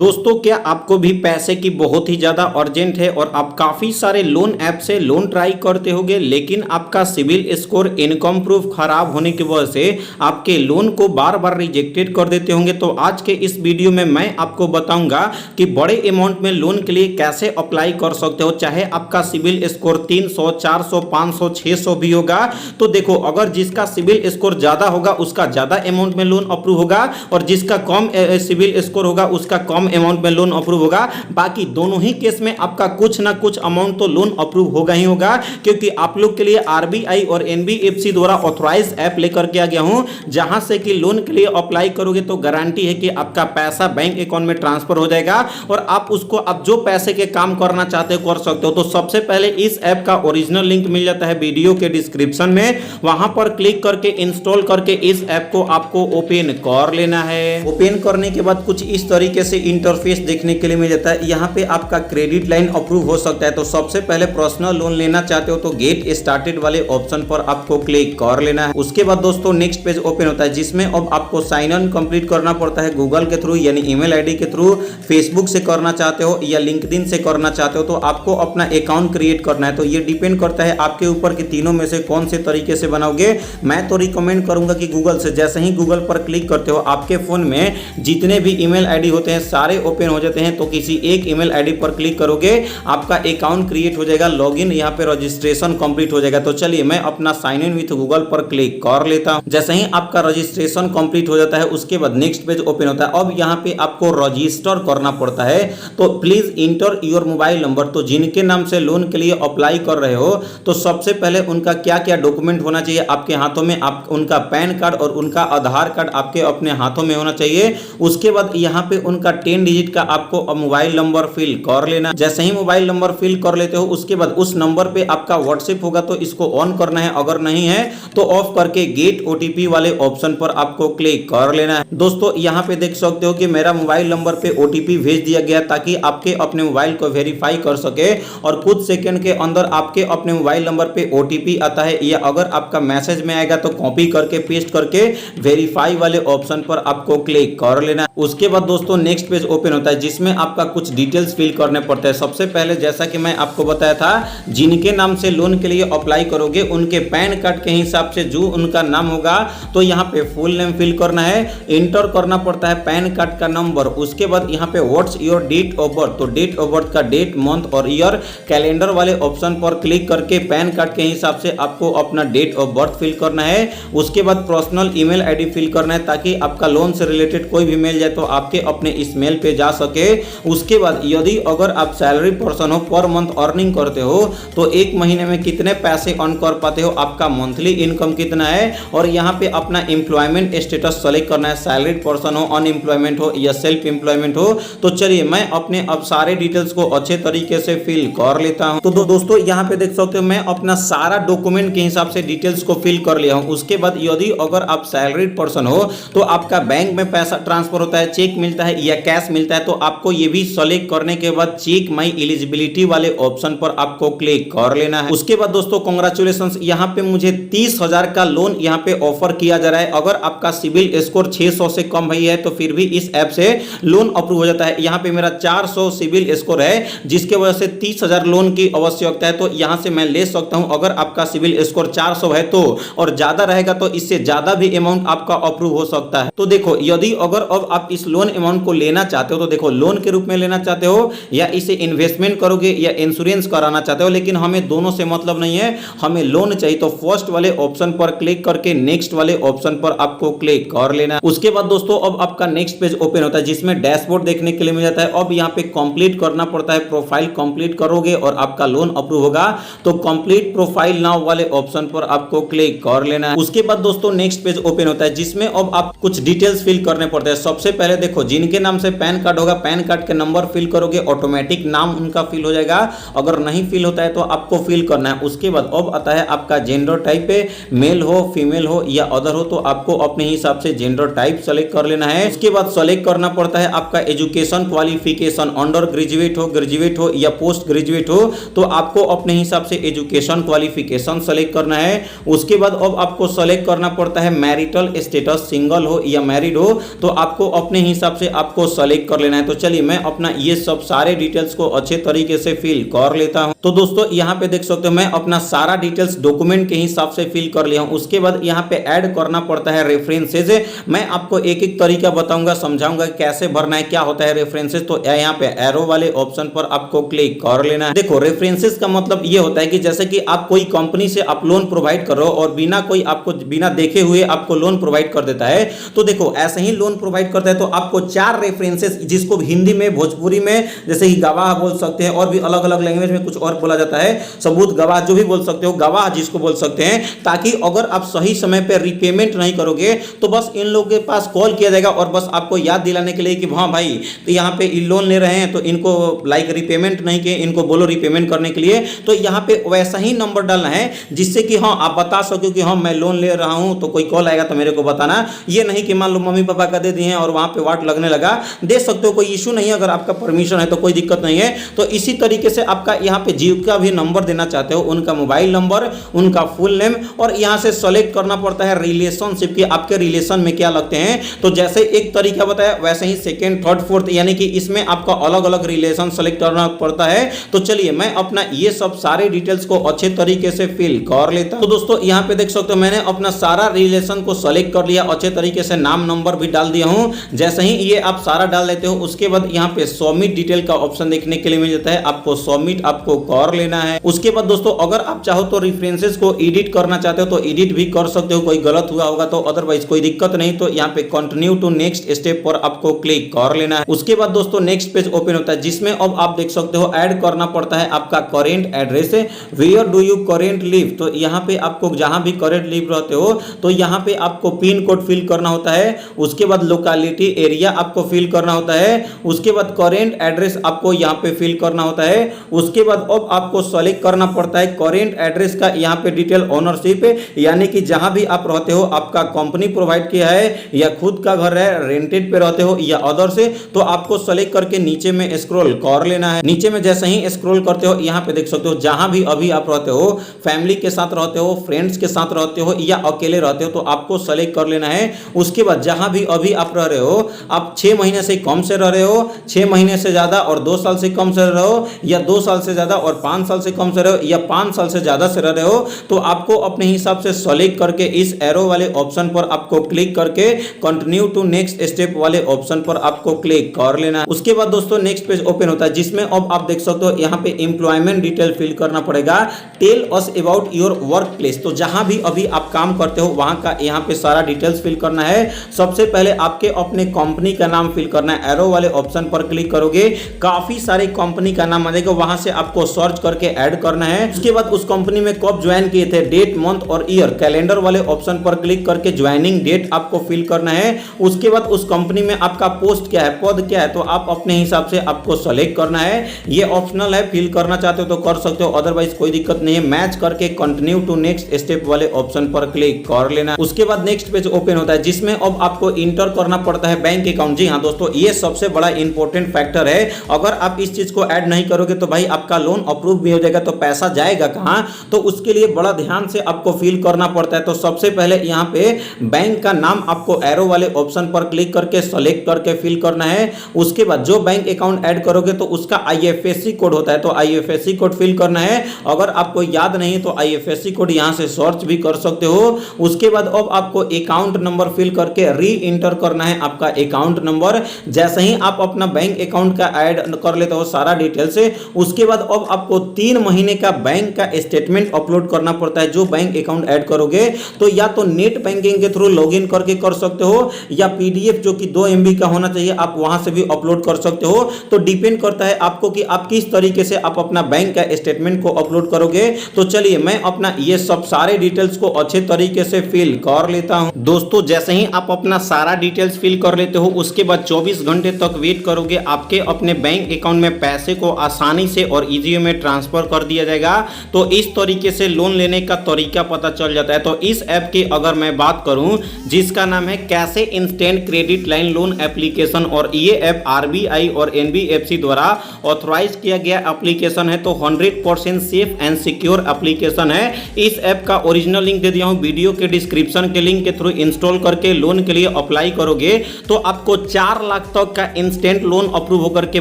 दोस्तों, क्या आपको भी पैसे की बहुत ही ज़्यादा अर्जेंट है और आप काफ़ी सारे लोन ऐप से लोन ट्राई करते होगे, लेकिन आपका सिविल स्कोर, इनकम प्रूफ खराब होने की वजह से आपके लोन को बार बार रिजेक्टेड कर देते होंगे। तो आज के इस वीडियो में मैं आपको बताऊंगा कि बड़े अमाउंट में लोन के लिए कैसे अप्लाई कर सकते हो, चाहे आपका सिविल स्कोर 300, 400, 500, 600 भी होगा। तो देखो, अगर जिसका सिविल स्कोर ज़्यादा होगा उसका ज़्यादा अमाउंट में लोन अप्रूव होगा और जिसका कम सिविल स्कोर होगा उसका कम अमाउंट में लोन अप्रूव होगा। बाकी दोनों ही केस में आपका कुछ ना कुछ अमाउंट तो लोन अप्रूव होगा ही होगा, क्योंकि आप लोग के लिए आरबीआई और एनबीएफसी द्वारा ऑथराइज ऐप लेकर के आ गया हूं, जहां से कि लोन के लिए अप्लाई करोगे तो गारंटी है कि आपका पैसा बैंक अकाउंट में ट्रांसफर हो जाएगा और आप उसको आप जो पैसे के काम करना चाहते हो कर सकते हो। तो सबसे पहले इस ऐप का ओरिजिनल लिंक मिल जाता है वीडियो के डिस्क्रिप्शन में, वहां पर क्लिक करके इंस्टॉल करके इस ऐप को आपको ओपन कर लेना है। ओपन करने के बाद कुछ इस तरीके से इंटरफेस देखने के लिए मिल जाता है। यहाँ पे आपका क्रेडिट लाइन अप्रूव हो सकता है। तो सबसे पहले पर्सनल लोन लेना चाहते हो तो गेट स्टार्टेड वाले ऑप्शन पर आपको क्लिक कर लेना है। उसके बाद दोस्तों नेक्स्ट पेज ओपन होता है, जिसमें अब आपको साइन इन कंप्लीट करना पड़ता है गूगल के थ्रू, यानी ईमेल आईडी के थ्रू। फेसबुक से करना चाहते हो या लिंक्डइन से करना चाहते हो तो आपको अपना अकाउंट क्रिएट करना है। तो ये डिपेंड करता है आपके ऊपर कि तीनों में से कौन से तरीके से बनाओगे। मैं तो रिकमेंड करूंगा कि गूगल से, जैसे ही गूगल पर क्लिक करते हो आपके फोन में जितने भी ईमेल आईडी होते हैं सारे ओपन हो जाते हैं। तो किसी एक ईमेल आईडी पर क्लिक करोगे आपका अकाउंट क्रिएट हो जाएगा, लॉगिन, यहाँ पे रजिस्ट्रेशन कंप्लीट हो जाएगा। तो चलिए मैं अपना साइन इन विथ गूगल पर क्लिक कर लेता हूं। जैसे ही आपका रजिस्ट्रेशन कंप्लीट हो जाता है उसके बाद नेक्स्ट पेज ओपन होता है। अब यहाँ पे आपको रजिस्टर करना पड़ता है। तो please inter your mobile number. तो जिनके नाम से लोन के लिए अप्लाई कर रहे हो तो सबसे पहले उनका क्या क्या डॉक्यूमेंट होना चाहिए आपके हाथों में, आप उनका पैन कार्ड और उनका आधार कार्ड आपके अपने हाथों में होना चाहिए। उसके बाद यहाँ पे उनका 10 डिजिट का आपको मोबाइल नंबर फिल कर लेना। जैसे ही मोबाइल नंबर फिल कर लेते हो उसके बाद उस नंबर पे आपका व्हाट्सएप होगा तो इसको ऑन करना है, अगर नहीं है तो ऑफ करके गेट ओटीपी वाले ऑप्शन पर आपको क्लिक कर लेना है। दोस्तों यहाँ पे देख सकते हो कि मेरा मोबाइल नंबर पे ओटीपी भेज दिया गया ताकि आपके अपने मोबाइल को वेरीफाई कर सके और कुछ सेकंड के अंदर आपके अपने मोबाइल नंबर पे ओटीपी आता है, या अगर आपका मैसेज में आएगा तो कॉपी करके पेस्ट करके वेरीफाई वाले ऑप्शन पर आपको क्लिक कर लेना। उसके बाद दोस्तों नेक्स्ट पेज ओपन होता है, जिसमें आपका कुछ डिटेल्स फिल करने पड़ते हैं। सबसे पहले जैसा कि मैं आपको बताया था, जिनके नाम से लोन के लिए अप्लाई करोगे उनके पैन कार्ड के हिसाब से जो उनका नाम होगा तो यहाँ पे फुल नेम फिल करना है, इंटर करना पड़ता है पैन कार्ड का नंबर। उसके बाद यहाँ पे what's your date of birth, तो डेट ऑफ बर्थ का डेट, मंथ और ईयर, कैलेंडर वाले ऑप्शन पर क्लिक करके पैन कार्ड के हिसाब से आपको अपना डेट ऑफ बर्थ फिल करना है। उसके बाद पर्सनल ईमेल आईडी फिल करना है ताकि आपका लोन से रिलेटेड कोई भी मेल जाए तो आपके अपने इस मेल पे जा सके। उसके बाद यदि अगर आप सैलरी पर्सन हो, पर मंथ अर्निंग करते हो तो एक महीने में कितने पैसे अर्न कर पाते हो, आपका मंथली इनकम कितना है, और यहाँ पे अपना एम्प्लॉयमेंट स्टेटस सेलेक्ट करना है, सैलरीड पर्सन हो, अनएम्प्लॉयमेंट हो या सेल्फ एम्प्लॉयमेंट हो। तो चलिए मैं अपने अब सारे डिटेल्स को अच्छे तरीके से फिल कर लेता हूं। तो दोस्तों यहाँ पे देख सकते हो मैं अपना सारा डॉक्यूमेंट के हिसाब से डिटेल्स को फिल कर लिया हूं। उसके बाद यदि अगर आप सैलरीड पर्सन हो तो आपका बैंक में पैसा ट्रांसफर होता है, चेक मिलता है या कैश मिलता है, तो आपको ये भी सेलेक्ट करने के बाद चेक माई एलिजिबिलिटी वाले ऑप्शन पर आपको क्लिक कर लेना है। उसके बाद दोस्तों कांग्रेचुलेशंस, यहाँ पे मुझे 30,000 का लोन यहाँ पे ऑफर किया जा रहा है। अगर आपका सिविल स्कोर 600 से कम है तो फिर भी इस ऐप से लोन अप्रूव हो जाता है। यहाँ पे मेरा 400 सिविल स्कोर है जिसके वजह से 30,000 लोन की आवश्यकता है, तो यहाँ से मैं ले सकता हूँ। अगर आपका सिविल स्कोर 400 है तो, और ज्यादा रहेगा तो इससे ज्यादा भी अमाउंट आपका अप्रूव हो सकता है। तो देखो, यदि अगर अब आप इस लोन अमाउंट को लेना चाहते हो तो देखो, लोन के रूप में लेना चाहते हो या इसे इन्वेस्टमेंट करोगे या इंश्योरेंस कराना चाहते हो, लेकिन हमें दोनों से मतलब नहीं है, हमें लोन चाहिए। तो फर्स्ट वाले ऑप्शन पर क्लिक करके नेक्स्ट वाले ऑप्शन पर आपको क्लिक कर लेना। उसके बाद दोस्तों अब आपका नेक्स्ट पेज ओपन होता है, जिसमें डैशबोर्ड देखने के लिए मिल जाता है। अब यहाँ पे कंप्लीट करना पड़ता है, प्रोफाइल कंप्लीट करोगे और आपका लोन अप्रूव होगा तो कंप्लीट प्रोफाइल नाउ वाले ऑप्शन पर आपको क्लिक कर लेना है। उसके बाद दोस्तों नेक्स्ट पेज ओपन होता है, जिसमें अब आप कुछ डिटेल्स फिल करने पड़ते हैं। सबसे पहले देखो, जिनके नाम से पैन कार्ड होगा पैन कार्ड के नंबर फिल करोगे, ऑटोमेटिक नाम उनका फिल हो जाएगा। अगर नहीं फिल होता है तो आपको फिल करना है। उसके बाद अब आता है आपका जेंडर टाइप पे, मेल हो, फीमेल हो या अदर हो, तो आपको अपने हिसाब से जेंडर टाइप सेलेक्ट कर लेना है। उसके बाद सेलेक्ट करना पड़ता है आपका एजुकेशन क्वालिफिकेशन, अंडर ग्रेजुएट हो या पोस्ट ग्रेजुएट हो, तो आपको अपने हिसाब से एजुकेशन क्वालिफिकेशन सेलेक्ट करना है। उसके बाद अब आपको सेलेक्ट करना पड़ता है मैरिटल स्टेटस, सिंगल हो या मैरिड हो, तो आपको अपने हिसाब से आपको सेलेक्ट कर लेना है। तो चलिए मैं अपना ये सब सारे डिटेल्स को अच्छे तरीके से फिल कर लेता हूं। तो दोस्तों यहाँ पे देख सकते हो मैं अपना सारा डिटेल्स डॉक्यूमेंट के हिसाब से फिल कर लिया हूं। उसके बाद यहाँ पे ऐड करना पड़ता है रेफरेंसेज। मैं आपको एक एक तरीका बताऊंगा, समझाऊंगा कैसे भरना है, क्या होता है रेफरेंसेज। तो यहाँ पे एरो वाले ऑप्शन पर आपको क्लिक कर लेना है। देखो रेफरेंसेज का मतलब ये होता है कि जैसे कि आप कोई कंपनी से आप लोन प्रोवाइड कर रहे हो और बिना कोई आपको बिना देखे हुए आपको लोन प्रोवाइड कर देता है, तो देखो ऐसे ही लोन प्रोवाइड करता है तो आपको 4 रेफरेंसेज, जिसको हिंदी में भोजपुरी में जैसे कि गवाह बोल सकते हैं और भी अलग अलग लैंग्वेज में कुछ और बोला जाता है, सबूत गवाह जो भी बोल सकते हो, गवाह जिसको बोल सकते हैं, ताकि अगर आप सही समय पे रिपेमेंट नहीं करोगे तो बस इन लोगों के पास कॉल किया जाएगा और बस आपको याद दिलाने के लिए कि हाँ भाई तो यहाँ पे लोन ले रहे हैं तो इनको लाइक रिपेमेंट नहीं किए, इनको बोलो रिपेमेंट करने के लिए। तो यहाँ पे वैसा ही नंबर डालना है जिससे कि हाँ आप बता सको कि हाँ मैं लोन ले रहा हूँ, तो कोई कॉल आएगा तो मेरे को बताना। ये नहीं कि मान लो मम्मी पापा का दे दिए हैं और वहाँ पे वाट लगने लगा, दे सकते हो, कोई इशू नहीं है, अगर आपका परमिशन है तो कोई दिक्कत नहीं है। तो इसी तरीके से आपका यहाँ पे जीविका भी नंबर देना चाहते हो, उनका मोबाइल नंबर, उनका फुल नेम, और यहाँ से सेलेक्ट करना पड़ता है रिलेशनशिप की आपके रिलेशन में क्या लगते हैं। तो जैसे एक तरीका बताया वैसे ही सेकेंड थर्ड फोर्थ यानी कि इसमें आपका अलग अलग रिलेशन सेलेक्ट करना पड़ता है। तो चलिए मैं अपना ये सब सारे डिटेल्स को अच्छे तरीके से फिल कर लेता हूं। तो दोस्तों यहाँ पे देख सकते हो मैंने अपना सारा रिलेशन को सेलेक्ट कर लिया, अच्छे तरीके से नाम नंबर भी डाल दिया हूं। जैसे ही ये आप सारा डाल देते हो उसके बाद यहाँ पे सबमिट डिटेल का ऑप्शन देखने के लिए मिल जाता है, आपको सबमिट आपको कर लेना है। उसके बाद दोस्तों अगर आप चाहो तो रेफरेंसेस को एडिट करना चाहते हो तो एडिट भी कर सकते हो, कोई गलत हुआ होगा तो, अदरवाइज कोई दिक्कत नहीं। तो यहाँ पे कंटिन्यू टू नेक्स्ट स्टेप पर आपको क्लिक कर लेना है। उसके बाद दोस्तों नेक्स्ट पेज ओपन होता है जिसमें अब आप देख सकते हो ऐड करना पड़ता है आपका current address, where do you current live. तो यहाँ पे आपको जहां भी करेंट लिव रहते हो तो यहाँ पे आपको पिन कोड फिल करना होता है। उसके बाद लोकेलिटी एरिया आपको फिल करना होता है। उसके बाद करेंट एड्रेस आपको यहाँ पे फिल करना होता है। उसके बाद अब आपको सेलेक्ट करना पड़ता है करेंट एड्रेस का यहाँ पे डिटेल ओनरशिप, यानी कि जहां भी आप रहते हो आपका कंपनी प्रोवाइड किया है या खुद का घर है, रेंटेड पे रहते हो या अदर से, तो आपको सेलेक्ट करके नीचे में स्क्रॉल कर लेना है। नीचे में जैसे ही स्क्रॉल करते हो यहाँ पे देख सकते हो जहां भी अभी आप रहते हो, फैमिली के साथ रहते हो, फ्रेंड्स के साथ रहते हो या अकेले रहते हो, तो आपको सेलेक्ट कर लेना है। उसके बाद जहां भी अभी आप रह रहे हो, आप 6 महीने से कम से रह रहे हो, 6 महीने से ज्यादा और 2 साल से कम से रह रहे हो, या 2 साल से ज्यादा और 5 साल से कम से रहे हो, या 5 साल से ज्यादा से रह रहे हो, तो आपको अपने हिसाब से सेलेक्ट करके इस एरो वाले ऑप्शन पर आपको क्लिक करके कंटिन्यू टू नेक्स्ट स्टेप वाले ऑप्शन पर आपको क्लिक कर लेना है। उसके बाद दोस्तों नेक्स्ट पेज ओपन होता है जिसमें अब आप देख सकते हो यहाँ पे एम्प्लॉयमेंट डिटेल फिल करना पड़ेगा। Tell us about your work place, तो जहां भी अभी आप काम करते हो वहां का यहाँ पे सारा डिटेल्स फिल करना है। सबसे पहले आपके अपने कंपनी का नाम फिल करना है। एरो वाले ऑप्शन पर क्लिक करोगे काफी सारे कंपनी का नाम आ जाएगा, वहां से आपको सर्च करके ऐड करना है। उसके बाद उस कंपनी में कब ज्वाइन किए थे, डेट मंथ और ईयर, कैलेंडर वाले ऑप्शन पर क्लिक करके ज्वाइनिंग डेट आपको फिल करना है। उसके बाद उस कंपनी में आपका पोस्ट क्या है, पद क्या है, तो आप अपने हिसाब से आपको सेलेक्ट करना है। ये ऑप्शनल है, फिल करना चाहते हो तो कर सकते हो, अदरवाइज कोई दिक्कत नहीं है। मैच करके कंटिन्यू टू नेक्स्ट स्टेप वाले ऑप्शन पर क्लिक कर लेना। उसके बाद नेक्स्ट पेज ओपन होता है जिसमें अब आपको इंटर करना पड़ता है बैंक अकाउंट। जी हाँ दोस्तों, ये सबसे बड़ा इंपॉर्टेंट फैक्टर है। अगर आप इस चीज को ऐड नहीं करोगे तो भाई आपका लोन अप्रूव भी हो जाएगा तो पैसा जाएगा कहां, तो उसके लिए बड़ा ध्यान से आपको फिल करना पड़ता है। तो सबसे पहले यहाँ पे बैंक का नाम आपको एरो वाले ऑप्शन पर क्लिक करके सेलेक्ट करके फिल करना है। उसके बाद जो बैंक अकाउंट ऐड करोगे तो उसका आईएफएससी कोड होता है, तो आईएफएससी कोड फिल करना है। अगर आपको याद नहीं है तो आईएफएससी कोड यहाँ से सर्च भी कर सकते हो। उसके बाद अब आपको अकाउंट नंबर फिल करके री इंटर करना है आपका अकाउंट नंबर। जैसे ही आप अपना बैंक अकाउंट का ऐड कर लेते हो सारा डिटेल से, उसके बाद अब आपको 3 महीने का बैंक का स्टेटमेंट अपलोड करना पड़ता है। जो बैंक अकाउंट ऐड करोगे तो या तो नेट बैंकिंग के थ्रू लॉगिन करके कर सकते हो, या पीडीएफ जो कि 2 MB का होना चाहिए आप वहां से भी अपलोड कर सकते हो। तो डिपेंड करता है आपको कि आप किस तरीके से आप अपना बैंक का स्टेटमेंट को अपलोड करोगे। तो चलिए मैं अपना ये सब सारे डिटेल्स को अच्छे तरीके से फिल कर लेता हूं। दोस्तों जैसे ही आप अपना सारा डिटेल्स फिल कर लेते हो उसके बाद 24 घंटे तक वेट करोगे, आपके अपने बैंक अकाउंट में पैसे को आसानी से और इजी में ट्रांसफर कर दिया जाएगा। तो इस तरीके से लोन लेने का तरीका पता चल जाता है। तो इस ऐप की अगर मैं बात करूं जिसका नाम है कैसे instant credit line loan application, और ये ऐप आरबीआई और एनबीएफसी द्वारा ऑथराइज किया गया एप्लीकेशन है। तो 100% सेफ एंड सिक्योर एप्लीकेशन है। इस ऐप का ओरिजिनल लिंक दे दिया हूं वीडियो के डिस्क्रिप्शन के लिंक के थ्रू इंस्टॉल करके लोन के लिए अप्लाई करोगे तो आपको 4 लाख लाख तक का इंस्टेंट लोन अप्रूव होकर के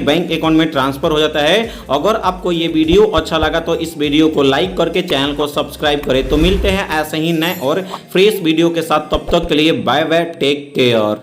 बैंक अकाउंट में ट्रांसफर हो जाता है। अगर आपको ये वीडियो अच्छा लगा तो इस वीडियो को लाइक करके चैनल को सब्सक्राइब करें। तो मिलते हैं ऐसे ही नए और फ्रेश वीडियो के साथ, तब तक के लिए बाय बाय, टेक केयर।